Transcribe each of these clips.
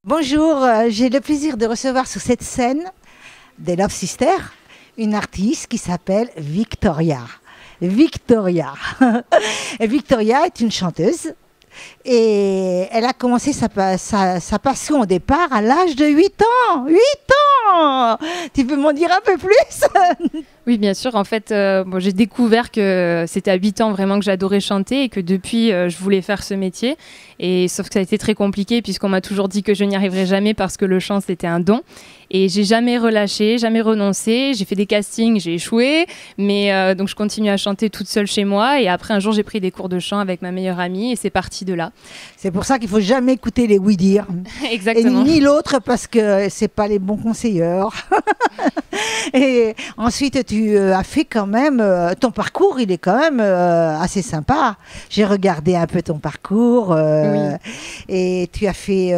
Bonjour, j'ai le plaisir de recevoir sur cette scène des Love Sisters une artiste qui s'appelle Victoria. Victoria. Victoria est une chanteuse et elle a commencé sa passion au départ à l'âge de 8 ans. 8 ans! Tu peux m'en dire un peu plus? Oui, bien sûr. En fait, j'ai découvert que c'était à 8 ans vraiment que j'adorais chanter et que depuis, je voulais faire ce métier. Et sauf que ça a été très compliqué puisqu'on m'a toujours dit que je n'y arriverais jamais parce que le chant, c'était un don. Et j'ai jamais relâché, jamais renoncé. J'ai fait des castings, j'ai échoué. Mais donc, je continue à chanter toute seule chez moi. Et après, un jour, j'ai pris des cours de chant avec ma meilleure amie et c'est parti de là. C'est pour ça qu'il faut jamais écouter les oui-dire. Exactement. Et ni l'autre parce que c'est pas les bons conseilleurs. Et ensuite, tu as fait quand même, ton parcours, il est quand même assez sympa. J'ai regardé un peu ton parcours oui. Et tu as fait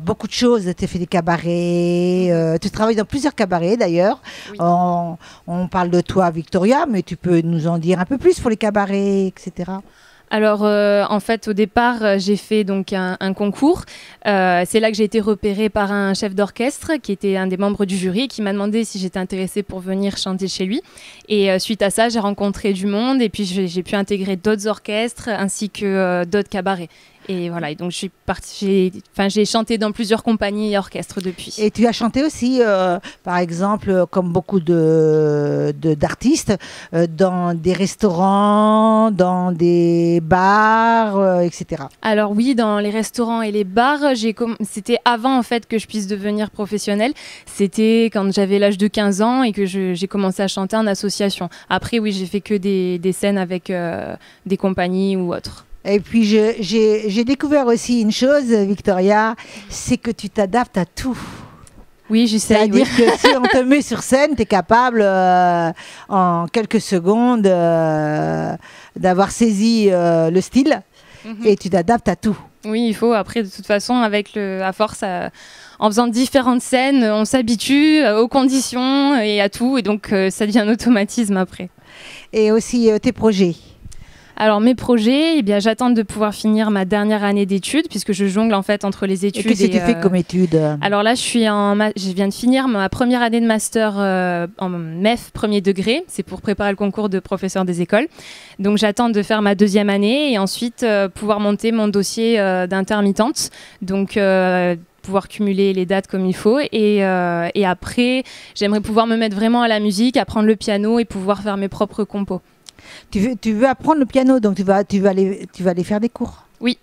beaucoup de choses. Tu as fait des cabarets, tu travailles dans plusieurs cabarets d'ailleurs. Oui. On parle de toi, Victoria, mais tu peux nous en dire un peu plus pour les cabarets, etc. Alors, en fait, au départ, j'ai fait donc un concours. C'est là que j'ai été repérée par un chef d'orchestre qui était un des membres du jury et qui m'a demandé si j'étais intéressée pour venir chanter chez lui. Et suite à ça, j'ai rencontré du monde et puis j'ai pu intégrer d'autres orchestres ainsi que d'autres cabarets. Et voilà, et donc j'ai chanté dans plusieurs compagnies et orchestres depuis. Et tu as chanté aussi, par exemple, comme beaucoup d'artistes, dans des restaurants, dans des bars, etc. Alors oui, dans les restaurants et les bars, c'était avant en fait que je puisse devenir professionnelle. C'était quand j'avais l'âge de 15 ans et que j'ai commencé à chanter en association. Après oui, j'ai fait que des scènes avec des compagnies ou autres. Et puis, j'ai découvert aussi une chose, Victoria, c'est que tu t'adaptes à tout. Oui, j'essaie. C'est-à-dire que si on te met sur scène, tu es capable, en quelques secondes, d'avoir saisi le style et tu t'adaptes à tout. Oui, il faut. Après, de toute façon, à force, en faisant différentes scènes, on s'habitue aux conditions et à tout. Et donc, ça devient un automatisme après. Et aussi tes projets. Alors mes projets, eh bien, j'attends de pouvoir finir ma dernière année d'études puisque je jongle en fait entre les études. Et qu'est-ce que tu fais comme études? Alors là, je viens de finir ma première année de master en MEF premier degré. C'est pour préparer le concours de professeur des écoles. Donc j'attends de faire ma deuxième année et ensuite pouvoir monter mon dossier d'intermittente. Donc pouvoir cumuler les dates comme il faut et après, j'aimerais pouvoir me mettre vraiment à la musique, apprendre le piano et pouvoir faire mes propres compos. Tu veux apprendre le piano, donc tu vas aller faire des cours. Oui.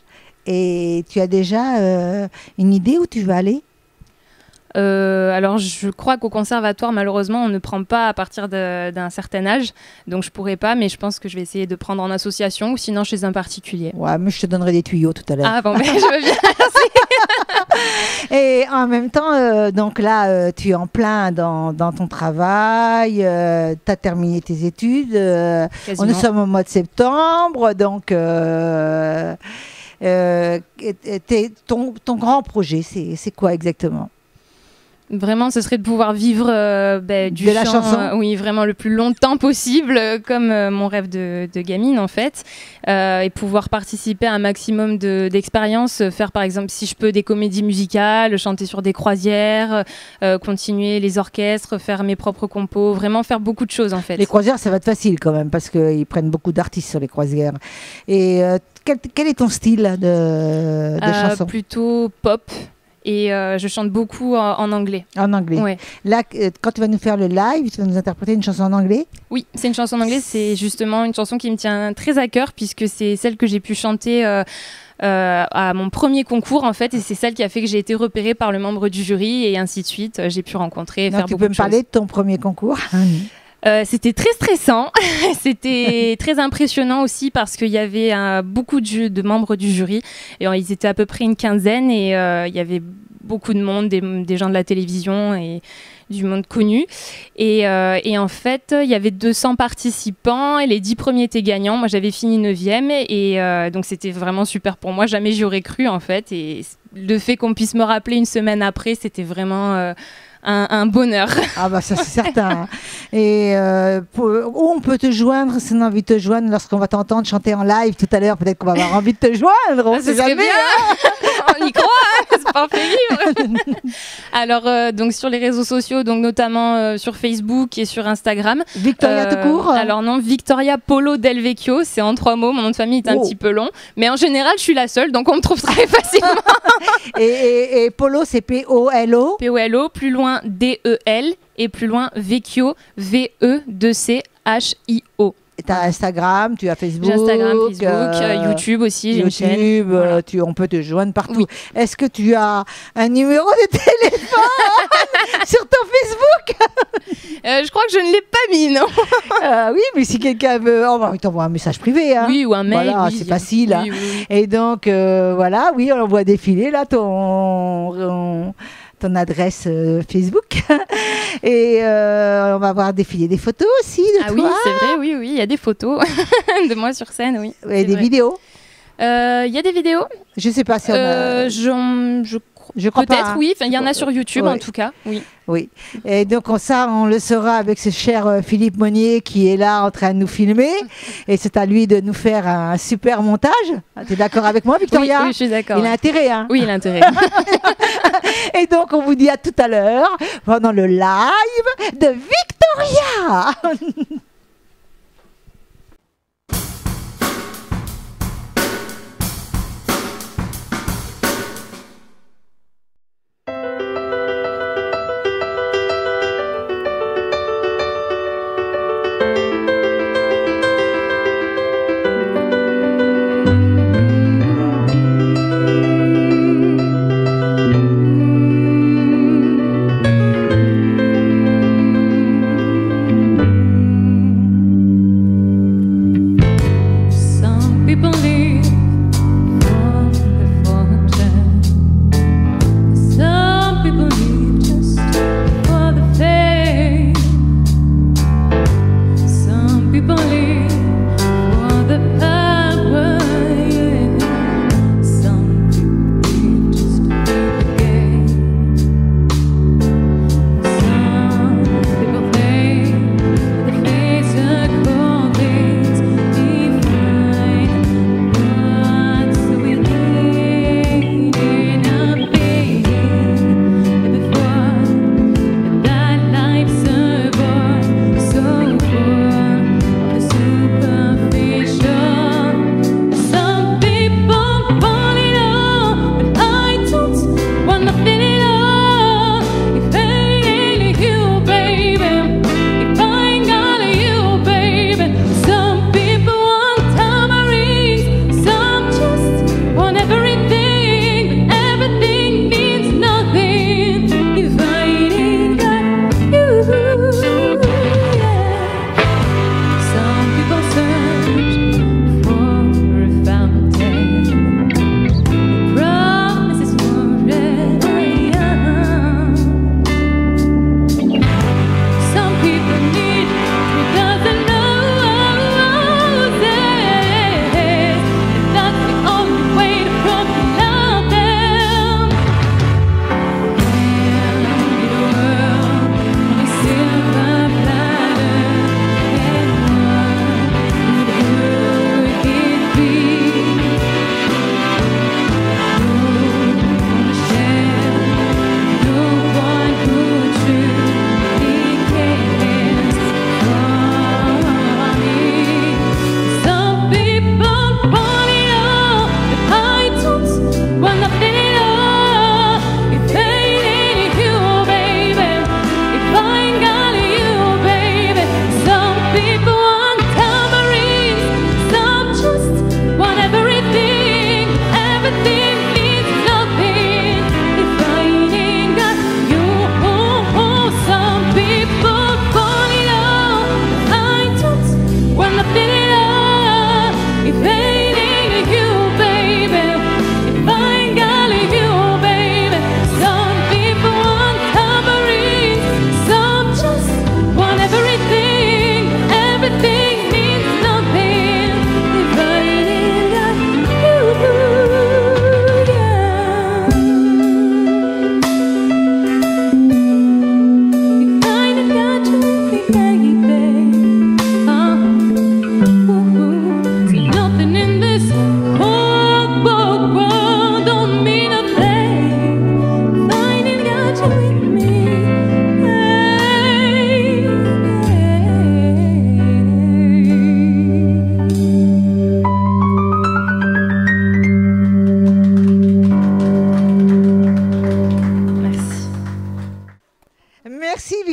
Et tu as déjà une idée où tu vas aller? Alors, je crois qu'au conservatoire, malheureusement, on ne prend pas à partir d'un certain âge. Donc, je pourrais pas, mais je pense que je vais essayer de prendre en association ou sinon chez un particulier. Ouais, mais je te donnerai des tuyaux tout à l'heure. Ah bon, mais je veux bien. Et en même temps, donc là, tu es en plein dans ton travail, tu as terminé tes études, nous sommes au mois de septembre, donc ton grand projet, c'est quoi exactement? Vraiment, ce serait de pouvoir vivre de la chanson. Oui, vraiment le plus longtemps possible, comme mon rêve de gamine en fait, et pouvoir participer à un maximum d'expériences, faire par exemple, si je peux, des comédies musicales, chanter sur des croisières, continuer les orchestres, faire mes propres compos, vraiment faire beaucoup de choses en fait. Les croisières, ça va être facile quand même, parce qu'ils prennent beaucoup d'artistes sur les croisières. Et quel est ton style de chanson? Plutôt pop. Et je chante beaucoup en anglais. En anglais. Ouais. Là, quand tu vas nous faire le live, tu vas nous interpréter une chanson en anglais? Oui, c'est une chanson en anglais. C'est justement une chanson qui me tient très à cœur puisque c'est celle que j'ai pu chanter à mon premier concours en fait. Et c'est celle qui a fait que j'ai été repérée par le membre du jury et ainsi de suite. J'ai pu rencontrer et faire beaucoup de choses. Tu peux me parler de ton premier concours? C'était très stressant, c'était très impressionnant aussi parce qu'il y avait beaucoup de membres du jury et ils étaient à peu près une quinzaine et il y avait beaucoup de monde, des gens de la télévision et du monde connu et en fait il y avait 200 participants et les 10 premiers étaient gagnants. Moi j'avais fini 9e et donc c'était vraiment super pour moi, jamais j'y aurais cru en fait et le fait qu'on puisse me rappeler une semaine après c'était vraiment un bonheur. Ah bah ça c'est certain. Et où on peut te joindre si on a envie de te joindre lorsqu'on va t'entendre chanter en live tout à l'heure, peut-être qu'on va avoir envie de te joindre. On sait jamais. On y croit, c'est parfait. Alors, donc sur les réseaux sociaux, donc notamment sur Facebook et sur Instagram. Victoria tout court. Alors non, Victoria Polo Del Vecchio, c'est en 3 mots. Mon nom de famille est un petit peu long, mais en général, je suis la seule, donc on me trouve très facilement. et Polo, c'est P-O-L-O. P-O-L-O, plus loin D-E-L et plus loin Vecchio, V-E-2-C-H-I-O. Tu as Instagram, tu as Facebook. J'ai Instagram, Facebook, YouTube aussi, j'ai une chaîne. YouTube, Voilà. on peut te joindre partout. Oui. Est-ce que tu as un numéro de téléphone sur ton Facebook? Je crois que je ne l'ai pas mis, non. Oui, mais si quelqu'un veut... Oh, bah, il t'envoie un message privé. Hein. Oui, ou un mail. Voilà, oui, c'est facile. Hein. Oui, oui. Et donc, voilà, oui, on voit défiler là ton adresse Facebook. Et on va voir défiler des photos aussi de toi. Oui, c'est vrai, oui, il y a des photos de moi sur scène, oui. Et des vidéos. Il y a des vidéos. Je sais pas si on a... Je crois peut-être, oui. Enfin, il y en a sur YouTube, ouais. en tout cas. Oui. Oui. Et donc, on le saura avec ce cher Philippe Monnier qui est là en train de nous filmer. Et c'est à lui de nous faire un super montage. Tu es d'accord avec moi, Victoria? Oui, je suis d'accord. Il a intérêt, hein? Oui, il a intérêt. Et donc, on vous dit à tout à l'heure pendant le live de Victoria.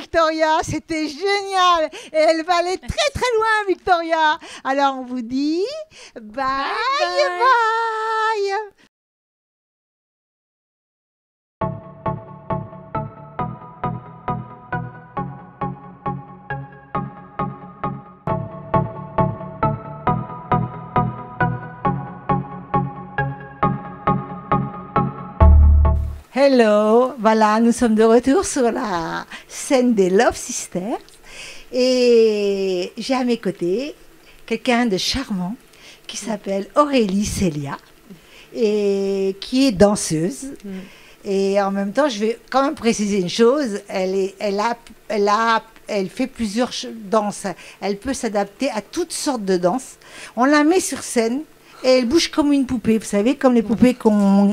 Victoria, c'était génial. Et elle va aller très très loin, Victoria. Alors on vous dit bye bye. Hello, voilà, nous sommes de retour sur la scène des Love Sisters et j'ai à mes côtés quelqu'un de charmant qui s'appelle Aurélie Célia et qui est danseuse. Et en même temps, je vais quand même préciser une chose, elle fait plusieurs danses, elle peut s'adapter à toutes sortes de danses. On la met sur scène et elle bouge comme une poupée, vous savez, comme les poupées qu'on...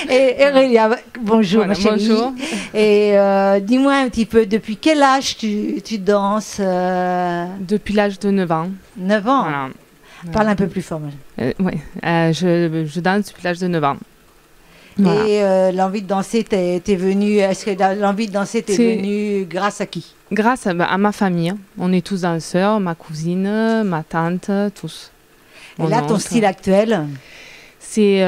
Et Aurélia, bonjour, Voilà, ma chérie. bonjour. Et dis-moi un petit peu, depuis quel âge tu danses Depuis l'âge de 9 ans. 9 ans. Voilà. Parle un peu plus fort. Oui, je danse depuis l'âge de 9 ans. Voilà. Et l'envie de danser t'es venue, est-ce que l'envie de danser t'est venue grâce à qui? Grâce à ma famille. On est tous danseurs, ma cousine, ma tante, tous. Et là, ton style actuel? C'est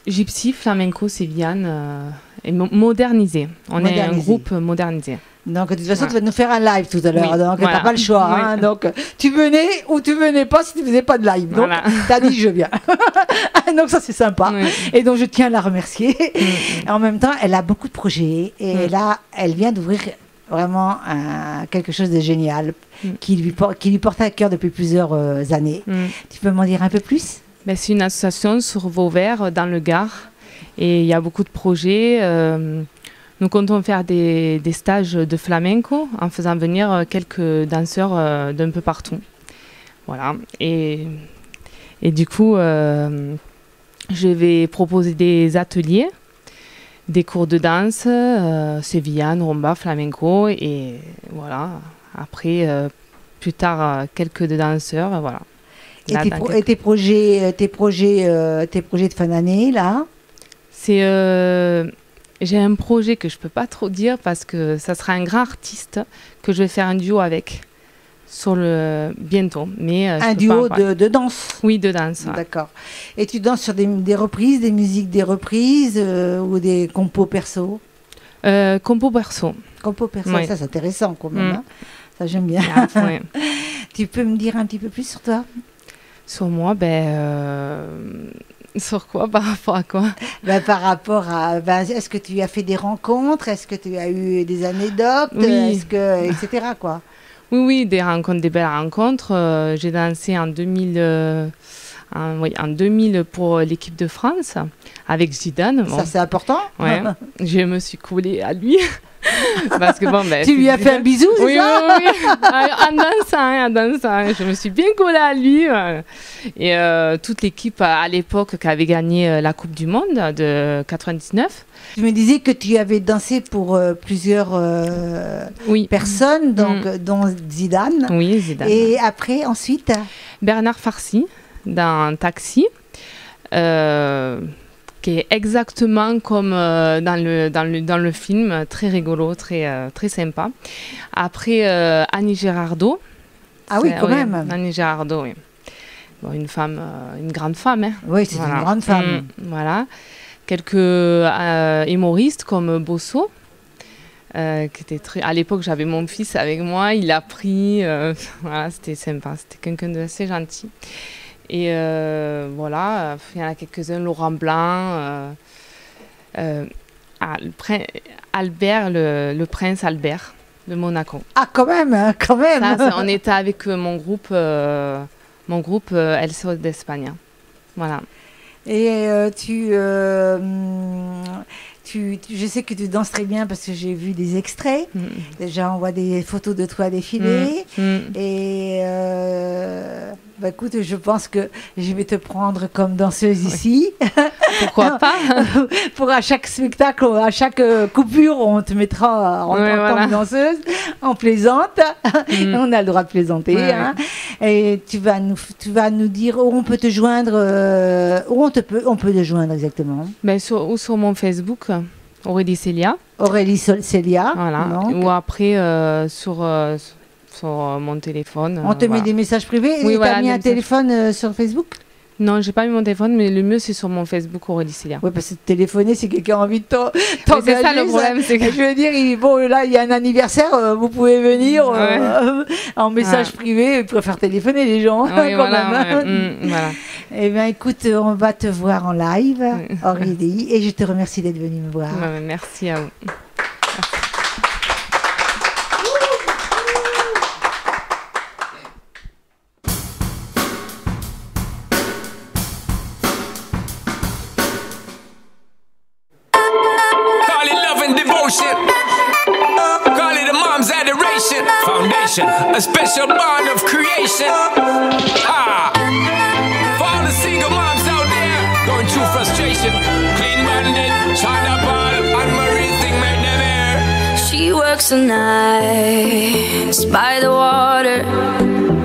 gypsy, flamenco, sévillane, et modernisé. On est un groupe modernisé. Donc, de toute façon, tu vas nous faire un live tout à l'heure. Oui, Donc, tu n'as pas le choix. Oui. Hein, donc, tu venais ou tu venais pas si tu ne faisais pas de live. Donc, tu as dit je viens. Donc, ça, c'est sympa. Oui. Et donc, je tiens à la remercier. Et en même temps, elle a beaucoup de projets. Et là, elle vient d'ouvrir vraiment quelque chose de génial qui lui porte à cœur depuis plusieurs années. Tu peux m'en dire un peu plus? Ben, c'est une association sur Vauvert, dans le Gard. Et il y a beaucoup de projets. Nous comptons faire des stages de flamenco en faisant venir quelques danseurs d'un peu partout. Voilà. Et du coup, je vais proposer des ateliers, des cours de danse, sévillane, rumba, flamenco. Et voilà. Après, plus tard, quelques danseurs. Voilà. Là, et tes projets de fin d'année, là? J'ai un projet que je ne peux pas trop dire parce que ça sera un grand artiste que je vais faire un duo avec bientôt. Mais, un duo de danse? Oui, de danse. Ouais. D'accord. Et tu danses sur des reprises, des musiques des reprises ou des compos perso? Compos perso. Compos perso, oui. Ça c'est intéressant quand même. Hein. Ça j'aime bien. Ouais. Tu peux me dire un petit peu plus sur toi? Sur moi, sur quoi? Par rapport à quoi? Par rapport à... est-ce que tu as fait des rencontres? Est-ce que tu as eu des anecdotes? Oui. Etc. quoi. Oui, des rencontres, des belles rencontres. J'ai dansé en 2000 pour l'équipe de France avec Zidane. Bon. Ça, c'est important. Ouais. Je me suis collée à lui. Parce que tu lui as fait un bisou, c'est ça? Oui. En dansant. Je me suis bien collée à lui. Et toute l'équipe à l'époque qui avait gagné la Coupe du Monde de 99. Tu me disais que tu avais dansé pour plusieurs personnes, donc, dont Zidane. Oui, Zidane. Et après, ensuite Bernard Farcy, dans Taxi. Qui est exactement comme dans le film, très rigolo, très sympa. Après, Annie Girardot. Ah oui, quand même. Annie Girardot, oui. Bon, une grande femme. Hein. Oui, c'est une grande femme. Voilà. Quelques humoristes comme Bosso, qui était très... À l'époque, j'avais mon fils avec moi, il a pris... voilà, c'était sympa, c'était quelqu'un d'assez gentil. Et voilà, il y en a quelques-uns, Laurent Blanc, Albert, le prince Albert de Monaco. Ah, quand même. Ça, on était avec mon groupe El Sol d'Espagne. Voilà. Et je sais que tu danses très bien parce que j'ai vu des extraits. Déjà, on voit des photos de toi défiler. Et écoute, je pense que je vais te prendre comme danseuse ici. Pourquoi pas? Pour à chaque spectacle, à chaque coupure, on te mettra en tant que danseuse. On plaisante. On a le droit de plaisanter. Ouais. Hein. Et tu vas nous dire où on peut te joindre. Où on peut te joindre exactement? Sur mon Facebook. Aurélie Célia. Aurélie Célia. Voilà. Donc. Ou après, sur mon téléphone. On te met des messages privés. Oui, Et voilà, t'as mis des un messages. téléphone sur Facebook? Non, j'ai pas mis mon téléphone, mais le mieux, c'est sur mon Facebook Aurélie Célia. Oui, parce que téléphoner, c'est quelqu'un qui a envie de t'engager. C'est ça le problème, c'est que... Je veux dire, bon, là, il y a un anniversaire, vous pouvez venir en message privé. Ils préfèrent téléphoner les gens, Oui, quand voilà, même. voilà. Eh bien, écoute, on va te voir en live, Aurélie, et je te remercie d'être venue me voir. Merci à vous. A special bond of creation. Ah. For all the single moms out there going through frustration, Clean Bandit, China Ball, and Marie thing made them air. She works the nights by the water.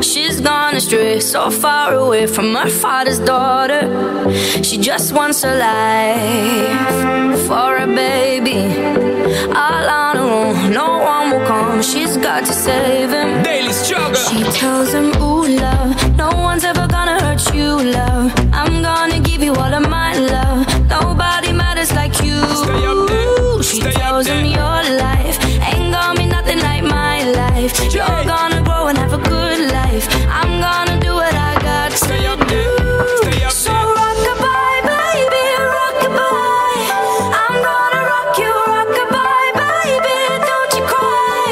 She's gone astray, so far away from her father's daughter. She just wants her life for a baby. All on her own, no one will come. She's got to save him. Daily struggle. She tells him, ooh, love, no one's ever gonna hurt you, love. I'm gonna give you all of my love. Nobody matters like you. Stay up there. She tells him your life ain't gonna be nothing like my life. You're gonna grow and have a good life. I'm gonna do what I got to Stay up there. Stay up So there. rock-a-bye, baby, rock-a-bye. I'm gonna rock you, rock-a-bye, baby, don't you cry.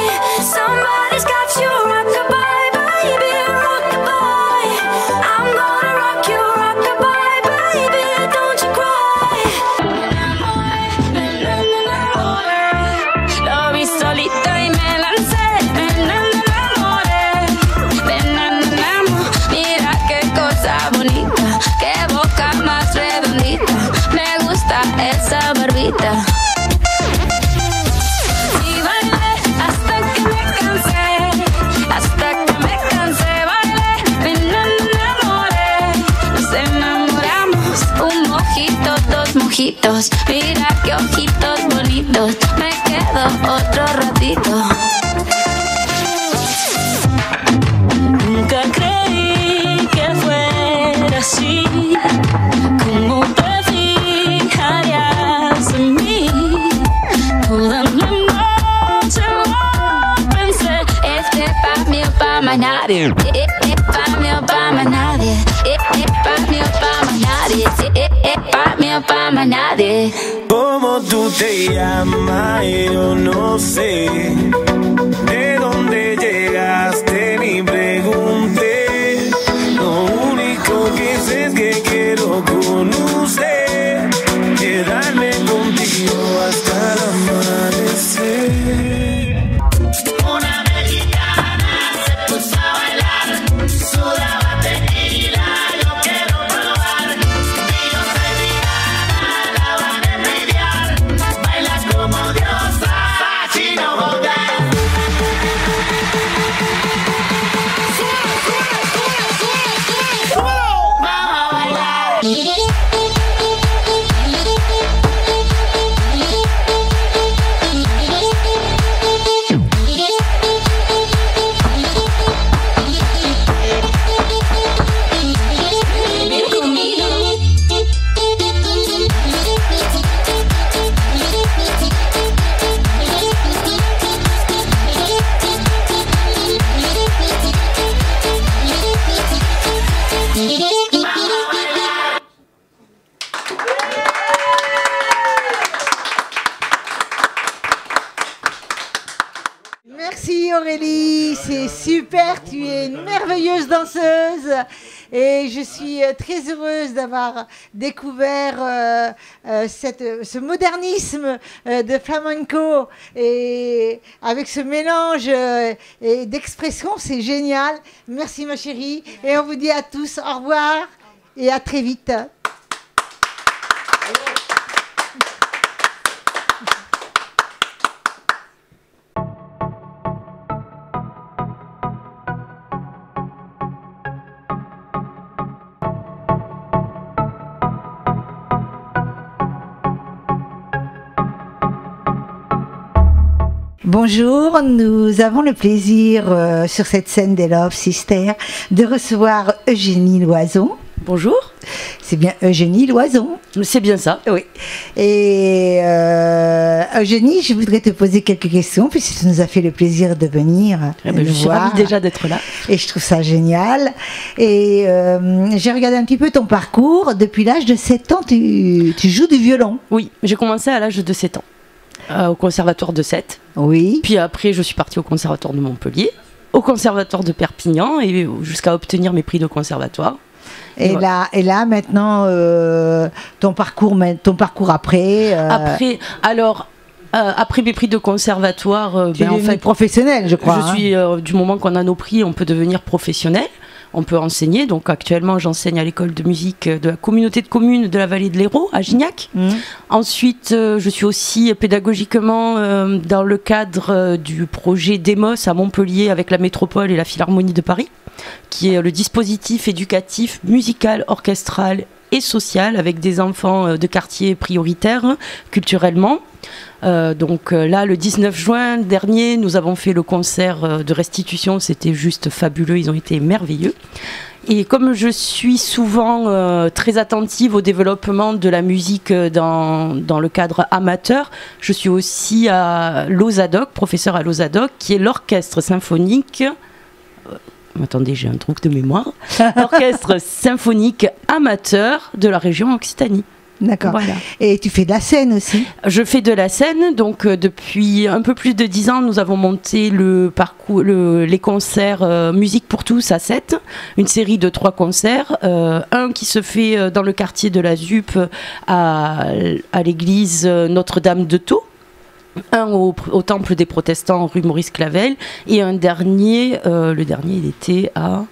Somebody's got you, rock-a-bye, baby, rock-a-bye. I'm gonna rock you, rock-a-bye, baby, don't you cry. Lo vi solito y me lancé, me enamoré. Mira qué cosa bonita, qué boca más redondita. Me gusta esa barbita. Y bailé hasta que me cansé, bailé, me enamoré. Nos enamoramos, un mojito, dos mojitos. Mira qué ojitos bonitos, me quedo otro ratito. Nunca creí que fuera así. ¿Cómo te fijarías en mí? Toda la noche lo pensé. Este pa' mí o pa' más nadie. Pa' mí o pa' más nadie. Pa' mí o pa' más nadie. Pa' mí o pa' más nadie. ¿Cómo tú te llamas? Yo no sé. ¿De dónde llegaste? Ni pregunté. Lo único que sé es que quiero conocer. Quedarme contigo hasta el amanecer. Una mexicana se puso a bailar, sudaba tequila, yo quiero probar. Y yo soy vegana, la van a envidiar. Baila como diosa, así no volver. Vamos a bailar. Ven conmigo. Merci Aurélie, c'est super, tu es une merveilleuse danseuse et je suis très heureuse d'avoir découvert ce modernisme de flamenco et avec ce mélange et d'expression, c'est génial. Merci ma chérie et on vous dit à tous au revoir et à très vite. Bonjour, nous avons le plaisir sur cette scène des Love Sisters de recevoir Eugénie Loison. Bonjour. C'est bien Eugénie Loison. C'est bien ça. Oui. Et Eugénie, je voudrais te poser quelques questions puisque tu nous as fait le plaisir de venir Je nous suis voir. ravie déjà d'être là. Et je trouve ça génial. Et j'ai regardé un petit peu ton parcours. Depuis l'âge de 7 ans, tu joues du violon. Oui, j'ai commencé à l'âge de 7 ans, au conservatoire de Sète. Oui. Puis après, je suis partie au conservatoire de Montpellier, au conservatoire de Perpignan, et jusqu'à obtenir mes prix de conservatoire. Et là, maintenant, ton parcours après. Après mes prix de conservatoire, Tu es devenu professionnel, je crois. je suis du moment qu'on a nos prix, on peut devenir professionnel. On peut enseigner. Donc actuellement, j'enseigne à l'école de musique de la communauté de communes de la vallée de l'Hérault, à Gignac. Ensuite, je suis aussi pédagogiquement dans le cadre du projet Demos à Montpellier avec la Métropole et la Philharmonie de Paris, qui est le dispositif éducatif, musical, orchestral et social avec des enfants de quartiers prioritaires culturellement. Donc là, le 19 juin dernier, nous avons fait le concert de restitution. C'était juste fabuleux, ils ont été merveilleux. Et comme je suis souvent très attentive au développement de la musique dans le cadre amateur, je suis aussi à l'OSADOC, professeur à l'OSADOC, qui est l'orchestre symphonique... Attendez, j'ai un trou de mémoire. L'orchestre symphonique amateur de la région Occitanie. D'accord. Voilà. Et tu fais de la scène aussi? Je fais de la scène, donc depuis un peu plus de 10 ans, nous avons monté les concerts Musique pour tous à Sète, une série de 3 concerts, un qui se fait dans le quartier de la ZUP à l'église Notre-Dame de Thau, un au Temple des Protestants rue Maurice Clavel, et un dernier, le dernier il était à...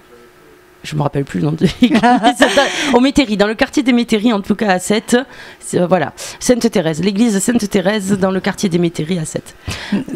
Je me rappelle plus le nom de l'église. Au Métairie, dans le quartier des Métairies, en tout cas à Sète. Voilà, Sainte-Thérèse, l'église Sainte-Thérèse dans le quartier des Métairies à Sète.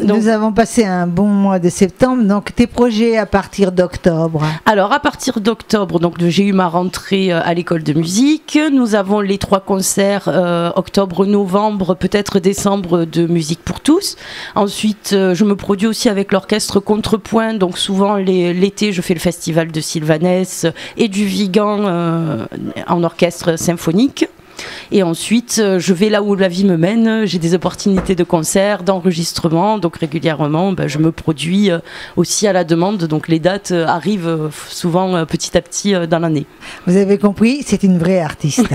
Donc, nous avons passé un bon mois de septembre, donc tes projets à partir d'octobre? Alors à partir d'octobre, donc j'ai eu ma rentrée à l'école de musique. Nous avons les 3 concerts octobre, novembre, peut-être décembre de Musique pour tous. Ensuite, je me produis aussi avec l'orchestre Contrepoint. Donc souvent l'été, je fais le festival de Sylvanès et du Vigan en orchestre symphonique. Et ensuite, je vais là où la vie me mène. J'ai des opportunités de concerts, d'enregistrement. Donc régulièrement, je me produis aussi à la demande. Donc les dates arrivent souvent petit à petit dans l'année. Vous avez compris, c'est une vraie artiste.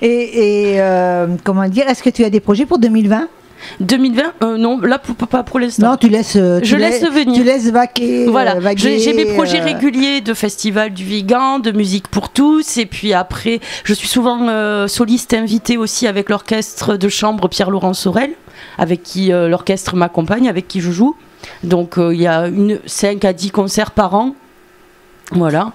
Et comment dire, est-ce que tu as des projets pour 2020? 2020 non, là pas pour l'instant. Non, tu laisses venir. Tu laisses vaquer. Voilà, vaguer, j'ai mes projets réguliers de festival du Vigan, de musique pour tous, et puis après, je suis souvent soliste invitée aussi avec l'orchestre de chambre Pierre-Laurent Sorel, avec qui l'orchestre m'accompagne, avec qui je joue. Donc il y a 5 à 10 concerts par an. Voilà.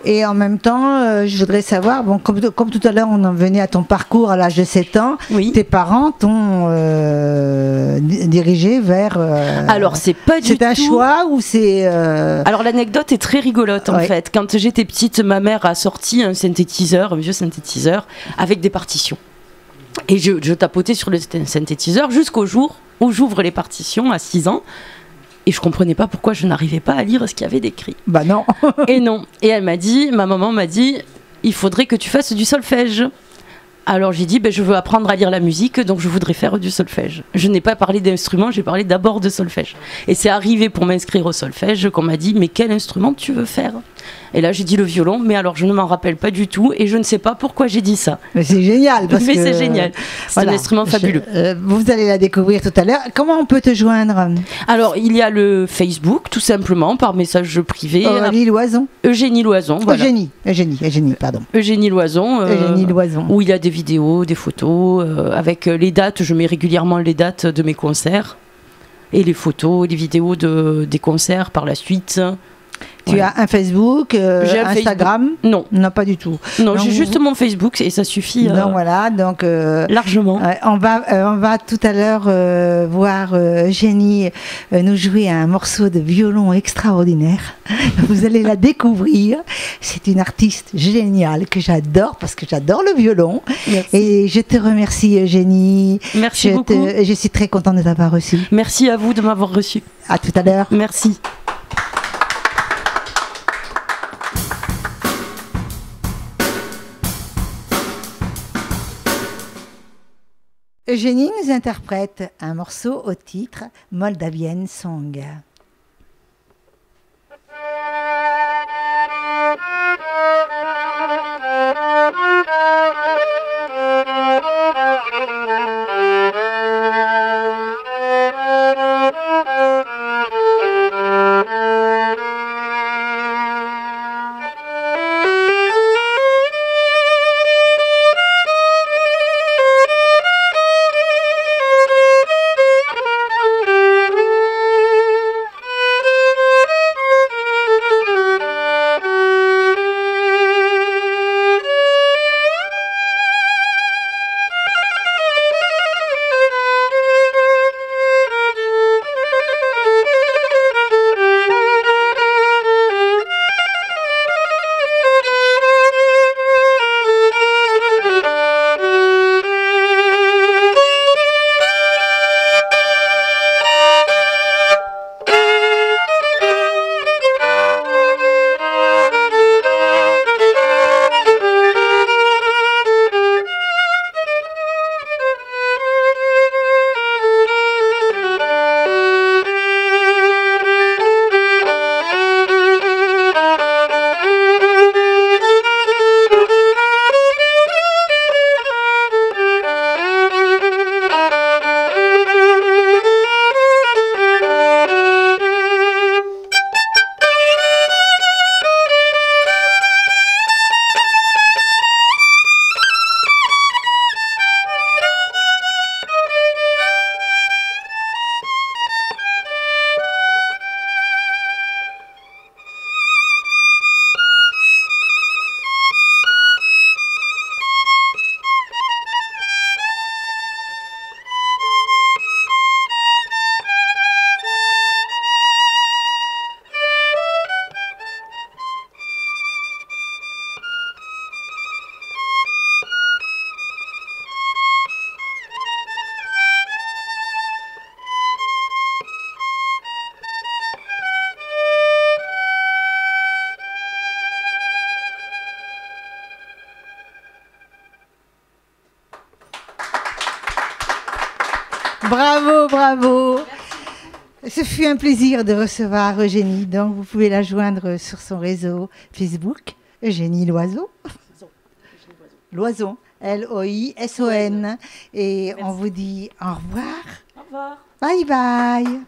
Et en même temps, je voudrais savoir, bon, comme tout à l'heure, on en venait à ton parcours à l'âge de 7 ans, oui. Tes parents t'ont dirigé vers... Alors, c'est pas du tout... C'est un choix ou c'est... Alors, l'anecdote est très rigolote, en fait. Quand j'étais petite, ma mère a sorti un synthétiseur, un vieux synthétiseur, avec des partitions. Et je tapotais sur le synthétiseur jusqu'au jour où j'ouvre les partitions à 6 ans. Et je comprenais pas pourquoi je n'arrivais pas à lire ce qu'il y avait d'écrit. Bah non. Et non. Et ma maman m'a dit, il faudrait que tu fasses du solfège. Alors j'ai dit, je veux apprendre à lire la musique, donc je voudrais faire du solfège. Je n'ai pas parlé d'instrument, j'ai parlé d'abord de solfège. Et c'est arrivé pour m'inscrire au solfège qu'on m'a dit, mais quel instrument tu veux faire? Et là j'ai dit le violon, mais alors je ne m'en rappelle pas du tout et je ne sais pas pourquoi j'ai dit ça. Mais c'est génial. Mais c'est génial. C'est un instrument fabuleux. Vous allez la découvrir tout à l'heure. Comment on peut te joindre? Alors il y a le Facebook, tout simplement, par message privé. Eugénie Loison. Eugénie Loison, voilà. Eugénie, pardon. Eugénie Loison. Eugénie Loison. Où il y a des vidéos, des photos, avec les dates. Je mets régulièrement les dates de mes concerts. Et les photos, les vidéos des concerts par la suite. Tu Voilà. as un Facebook, J'ai un Instagram? Non. Non, pas du tout. Non, Donc, j'ai juste mon Facebook et ça suffit Donc voilà, donc largement. on va tout à l'heure voir Jenny nous jouer un morceau de violon extraordinaire. Vous allez la découvrir. C'est une artiste géniale que j'adore parce que j'adore le violon. Merci. Et je te remercie, Jenny. Merci beaucoup. Je suis très contente de t'avoir reçue. Merci à vous de m'avoir reçu. À tout à l'heure. Merci. Eugénie nous interprète un morceau au titre Moldavian Song. Bravo, bravo. Ce fut un plaisir de recevoir Eugénie. Donc, vous pouvez la joindre sur son réseau Facebook, Eugénie Loison. Loison, Loison. Et on vous dit au revoir. Au revoir. Bye bye.